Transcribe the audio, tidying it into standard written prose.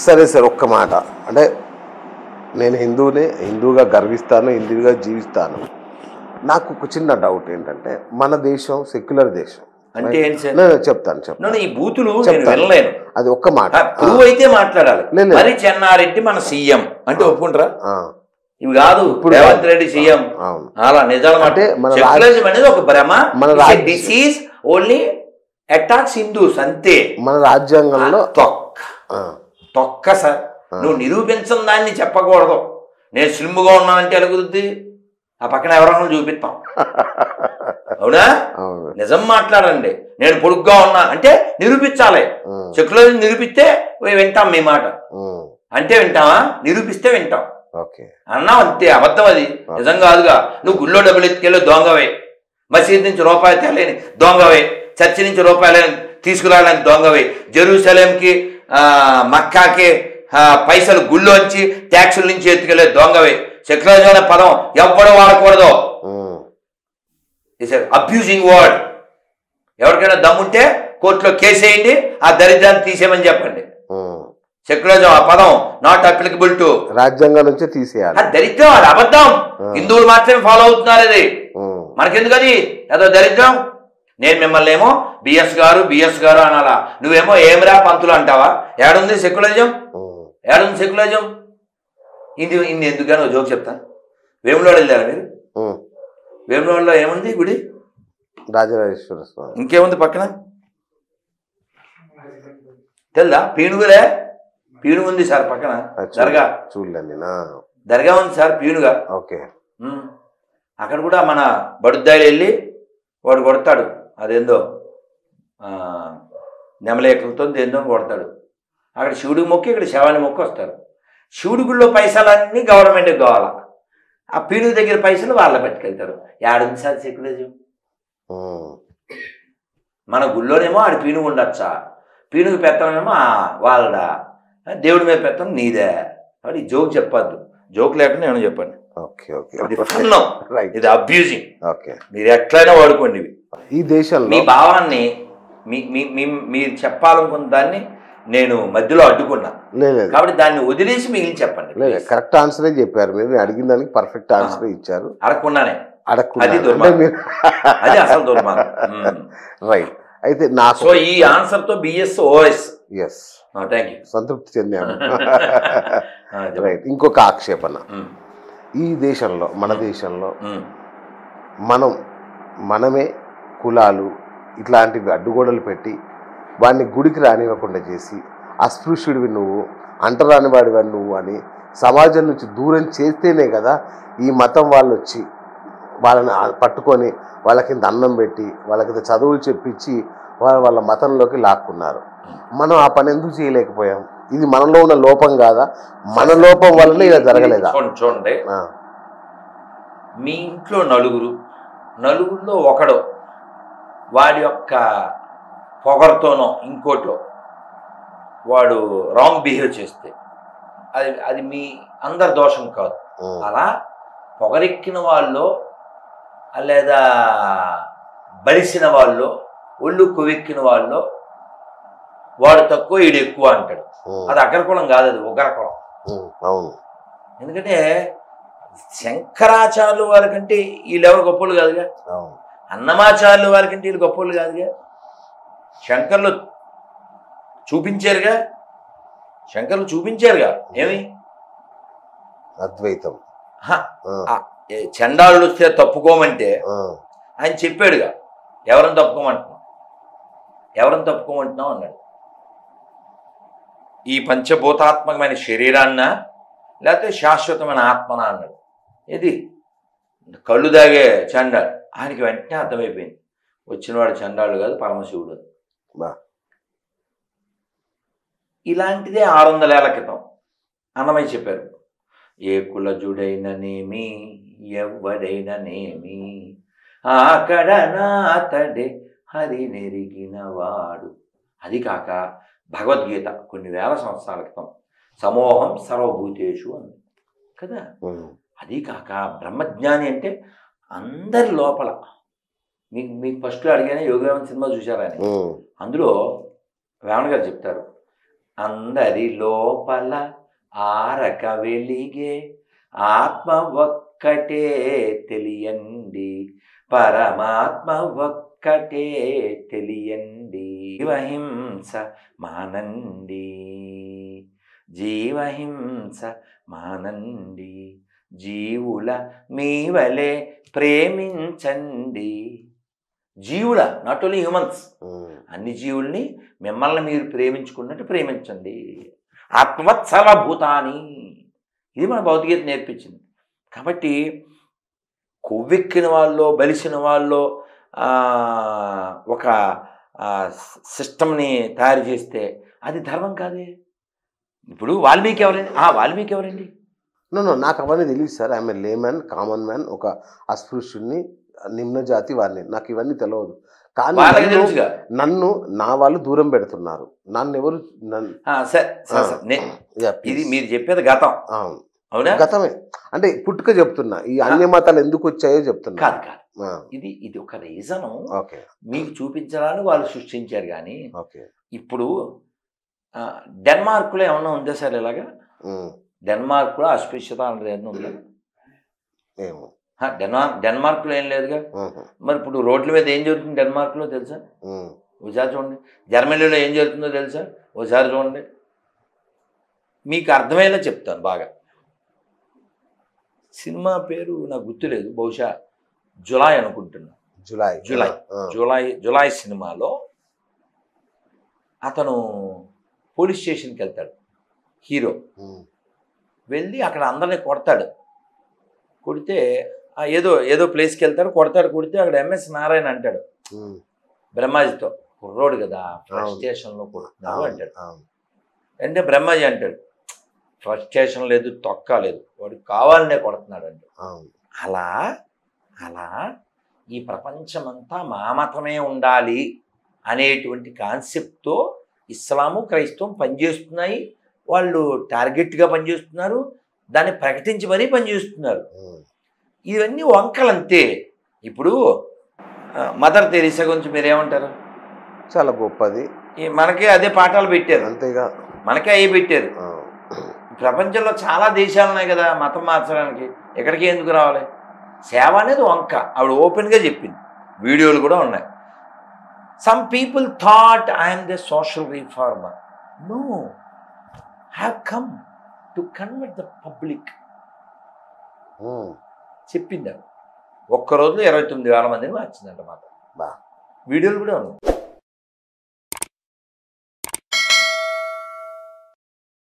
సరే సార్, ఒక్క మాట. అంటే నేను హిందూగా గర్విస్తాను, హిందువుగా జీవిస్తాను. నాకు ఒక చిన్న డౌట్ ఏంటంటే, మన దేశం సెక్యులర్ దేశం. అంటే ఏంటి సార్? చెప్తాను. ఈ బూతులు నేను వినలేను. అది ఒక్క మాట. ప్రూవ్ అయితే మాట్లాడాలి. మరి చెన్నారెడ్డి మన సీఎం అంటే ఒప్పుకుంటారా? ఇవి కాదు రేవంత్ రెడ్డి సీఎం అలా నిజాలు అంటే సెక్యులరిజం అనేది ఒక భ్రమ. డిసీజ్ ఓన్లీ అటాక్స్ హిందూస్ అంతే. మన రాజ్యాంగంలో తొక్క సార్. నువ్వు నిరూపించని దాన్ని చెప్పకూడదు. నేను స్లిమ్గా ఉన్నానంటే ఎలుగుద్ది, ఆ పక్కన ఎవరన్నా చూపిస్తాం. అవునా? నిజం మాట్లాడండి. నేను పొడుగ్గా ఉన్నా అంటే నిరూపించాలి. సెక్యులరిజం నిరూపిస్తే వింటాం మీ మాట. అంటే వింటావా? నిరూపిస్తే వింటాం అన్నావు అంతే. అబద్ధం అది, నిజం కాదుగా. నువ్వు గుళ్ళో డబ్బులు ఎత్తుకెళ్ళి దొంగవే, మసీద్ నుంచి రూపాయి తేలేని దొంగవే, చర్చి నుంచి రూపాయలు తీసుకురావడానికి దొంగవే, జెరూసలేంకి మక్కాకి పైసలు గుళ్ళోంచి ట్యాక్సుల నుంచి ఎత్తుకెళ్ళే దొంగవే. సెక్యులరిజం అనే పదం ఎవ్వడూ వాడకూడదు. It's abusing word. ఎవరికైనా దమ్ముంటే కోర్టులో కేసు వేయండి, ఆ దరిద్రాన్ని తీసేయమని చెప్పండి. సెక్యులరిజం ఆ పదం నాట్ అప్లికబుల్ టు రాజ్యాంగం నుంచి తీసేయాలి. దరిద్రం, అది అబద్ధం. హిందువులు మాత్రమే ఫాలో అవుతున్నారు. అది మనకెందుకు? అది ఏదో దరిద్రం. నేను మిమ్మల్ని ఏమో బిఎస్ గారు అనాలా, నువ్వేమో ఏమిరా పంతులు అంటావా? ఏడుంది సెక్యులరిజం? ఏడుంది సెక్యులరిజం? ఇది ఎందుకని ఒక జోక్ చెప్తాను. వేములవాడ వెళ్ళారా మీరు? వేములవాడలో ఏముంది గుడి? రాజరాజేశ్వర స్వామి. ఇంకేముంది పక్కన? తెల్దా? పీనుగులే. పీనుగు ఉంది సార్ పక్కన. దర్గా చూడండి, దర్గా ఉంది సార్ పీనుగా. ఓకే. అక్కడ కూడా మన బడుద్దాయిలు వెళ్ళి వాడు కొడతాడు. అదేందో నెమలేకలతో దేందో కొడతాడు. అక్కడ శివుడికి మొక్కి ఇక్కడ శవాన్ని మొక్కి వస్తారు. శివుడి గుళ్ళో పైసలన్నీ గవర్నమెంట్కి కావాలా, ఆ పీనుగు దగ్గర పైసలు వాళ్ళ పట్టుకెళ్తారు. ఏడుంది సార్ సెక్యులరిజం? మన గుళ్ళోనేమో ఆడి పీనుగు ఉండొచ్చా? పీనుగు పెత్తనేమో వాళ్ళదా? దేవుడి మీద పెత్తనం నీదే. కాబట్టి ఈ జోక్ చెప్పద్దు. జోక్ లేకుండా ఏమైనా చెప్పండి. ఇది అబ్యూజింగ్. మీరు ఎట్లయినా వాడుకోండి. ఈ దేశంలో మీ భావాన్ని మీరు చెప్పాలనుకున్న దాన్ని నేను మధ్యలో అడ్డుకున్నా కాబట్టి దాన్ని వదిలేసి మిగిలిన చెప్పండి. కరెక్ట్ ఆన్సరే చెప్పారు మీరు. అడిగిన దానికి పర్ఫెక్ట్ ఆన్సర్ ఇచ్చారు. అడగకుండానే. అది అది అసలు దుర్మార్గం. రైట్. అయితే నాకు సో ఈ ఆన్సర్ తో BS OS. Yes, thank you, సంతృప్తి చెందాను. రైట్. ఇంకొక ఆక్షేపణ. ఈ దేశంలో, మన దేశంలో మనమే కులాలు ఇట్లాంటివి అడ్డుగోడలు పెట్టి వాడిని గుడికి రానివ్వకుండా చేసి, అస్పృశ్యుడివి నువ్వు, అంటరాని వాడివి నువ్వు అని సమాజం నుంచి దూరం చేస్తేనే కదా ఈ మతం వాళ్ళు వచ్చి వాళ్ళని పట్టుకొని వాళ్ళకి అన్నం పెట్టి వాళ్ళకి చదువులు చెప్పించి వాళ్ళ మతంలోకి లాక్కున్నారు. మనం ఆ పని ఎందుకు చేయలేకపోయాం? ఇది మనలో ఉన్న లోపం కాదా? మన లోపం వల్లనే ఇలా జరగలేదా? చూడండి, మీ ఇంట్లో నలుగురిలో ఒకడు వాడి యొక్క పొగరుతోనో ఇంకోటో వాడు రాంగ్ బిహేవ్ చేస్తే అది మీ అందరి దోషం కాదు. అలా పొగరెక్కిన వాళ్ళు లేదా బలిసిన వాళ్ళు, ఒళ్ళు కొవ్వెక్కిన వాళ్ళు వాడు తక్కువ వీడు ఎక్కువ అంటాడు. అది అగ్రకులం కాదు, అది ఉగ్రకులం. ఎందుకంటే శంకరాచార్యులు వారికంటే వీళ్ళెవరు గొప్పలు కాదుగా, అన్నమాచార్యులు వారికంటే వీళ్ళు గొప్పలు కాదుగా. శంకర్లు చూపించారుగా ఏమి అద్వైతం. చండాలు వస్తే తప్పుకోమంటే ఆయన చెప్పాడుగా, ఎవరిని తప్పుకోమంటున్నావు అన్నాడు. ఈ పంచభూతాత్మకమైన శరీరాన్న లేకపోతే శాశ్వతమైన ఆత్మన అన్నాడు. ఇది కళ్ళు దాగే చండాలు. ఆయనకి వెంటనే అర్థమైపోయింది, వచ్చినవాడు చండాలు కాదు పరమశివుడు. ఇలాంటిదే 600 ఏళ్ల క్రితం అన్నమయ్య చెప్పారు. ఏ కులజుడైననేమి ఎవ్వడైననేమి అక్కడ నాతడే హరి నెరిగిన వాడు. అది కాక భగవద్గీత కొన్ని వేల సంవత్సరాల క్రితం సమోహం సర్వభూతేషు అంది కదా. అది కాక బ్రహ్మజ్ఞాని అంటే అందరి లోపల. మీకు ఫస్ట్లో అడిగానే యోగవేమన్ సినిమా చూశారని, అందులో వేమన్ గారు చెప్తారు, అందరి లోపల ఆరక వెలిగే ఆత్మ ఒక్కటే తెలియండి, పరమాత్మ ఒక్కటే తెలియండి. జీవహింస మానండి, జీవహింస మానండి, జీవుల మీ వలె ప్రేమించండి. జీవుల, నాట్ ఓన్లీ హ్యూమన్స్, అన్ని జీవుల్ని మిమ్మల్ని మీరు ప్రేమించుకున్నట్టు ప్రేమించండి. ఆత్మవత్సల భూతాని, ఇది మన భౌతికత నేర్పించింది. కాబట్టి కొవ్వెక్కిన వాళ్ళు, బలిసిన వాళ్ళు ఒక సిస్టమ్ని తయారు చేస్తే అది ధర్మం కాదే. ఇప్పుడు వాల్మీకి ఎవరండి? వాల్మీకి ఎవరండి? నాకు అవన్నీ తెలియదు sir. I'm a layman, common man, ఒక అస్పృశ్యుడిని, నిమ్న జాతి వారిని. నాకు ఇవన్నీ తెలియదు. కానీ నన్ను నా వాళ్ళు దూరం పెడుతున్నారు. నన్ను ఎవరు ఇది మీరు చెప్పేది గతం. అవునా? గతమే అంటే పుట్టుక చెప్తున్నా. ఈ అన్య మతాలు ఎందుకు వచ్చాయో చెప్తున్నా. కాదు కాదు, ఇది ఒక రీజను మీకు చూపించడానికి వాళ్ళు సృష్టించారు. కానీ ఇప్పుడు డెన్మార్క్లో ఏమన్నా ఉందా సార్ ఇలాగా? డెన్మార్క్లో అస్పృశ్యత అనేది ఏమన్నా ఉందా? డెన్మార్క్లో ఏం లేదుగా. మరి ఇప్పుడు రోడ్ల మీద ఏం జరుగుతుంది డెన్మార్క్లో తెలుసా? ఒకసారి చూడండి. జర్మనీలో ఏం జరుగుతుందో తెలుసా? ఒకసారి చూడండి. మీకు అర్థమయ్యేలా చెప్తాను బాగా. సినిమా పేరు నాకు గుర్తులేదు, బహుశా జులై అనుకుంటున్నా. జులై సినిమాలో అతను పోలీస్ స్టేషన్కి వెళ్తాడు, హీరో. వెళ్ళి అక్కడ అందరినీ కొడతాడు. కొడితే ఏదో ప్లేస్కి వెళ్తాడు, కొడితే అక్కడ ఎంఎస్ నారాయణ అంటాడు బ్రహ్మాజీతో, కుర్రోడు కదా ఫ్రస్ట్రేషన్లో కొడుతున్నాడు అంటాడు. అంటే బ్రహ్మాజీ అంటాడు, ఫ్రస్ట్రేషన్ లేదు, తొక్క లేదు, వాడు కావాలనే కొడుతున్నాడు అంటాడు. అలా ఈ ప్రపంచమంతా మా మతమే ఉండాలి అనేటువంటి కాన్సెప్ట్తో ఇస్లాము, క్రైస్తవం పనిచేస్తున్నాయి. వాళ్ళు టార్గెట్గా పనిచేస్తున్నారు, దాన్ని ప్రకటించి మరీ పనిచేస్తున్నారు. ఇవన్నీ వంకలంతే. ఇప్పుడు మదర్ తెరీసా గురించి మీరేమంటారు? చాలా గొప్పది. మనకే అదే పాఠాలు పెట్టారు, అంతేగా, మనకే అవి పెట్టారు. ప్రపంచంలో చాలా దేశాలు ఉన్నాయి కదా మతం మార్చడానికి, ఎక్కడికి ఎందుకు రావాలి? సేవ అనేది వంక, ఆవిడ ఓపెన్గా చెప్పింది, వీడియోలు కూడా ఉన్నాయి. Some people thought I'm the social reformer. No, have come to convert the public చెప్పింది. ఒక్క రోజులో 29,000 మందిని మార్చిందంట మాట. వీడియోలు కూడా ఉన్నాయి.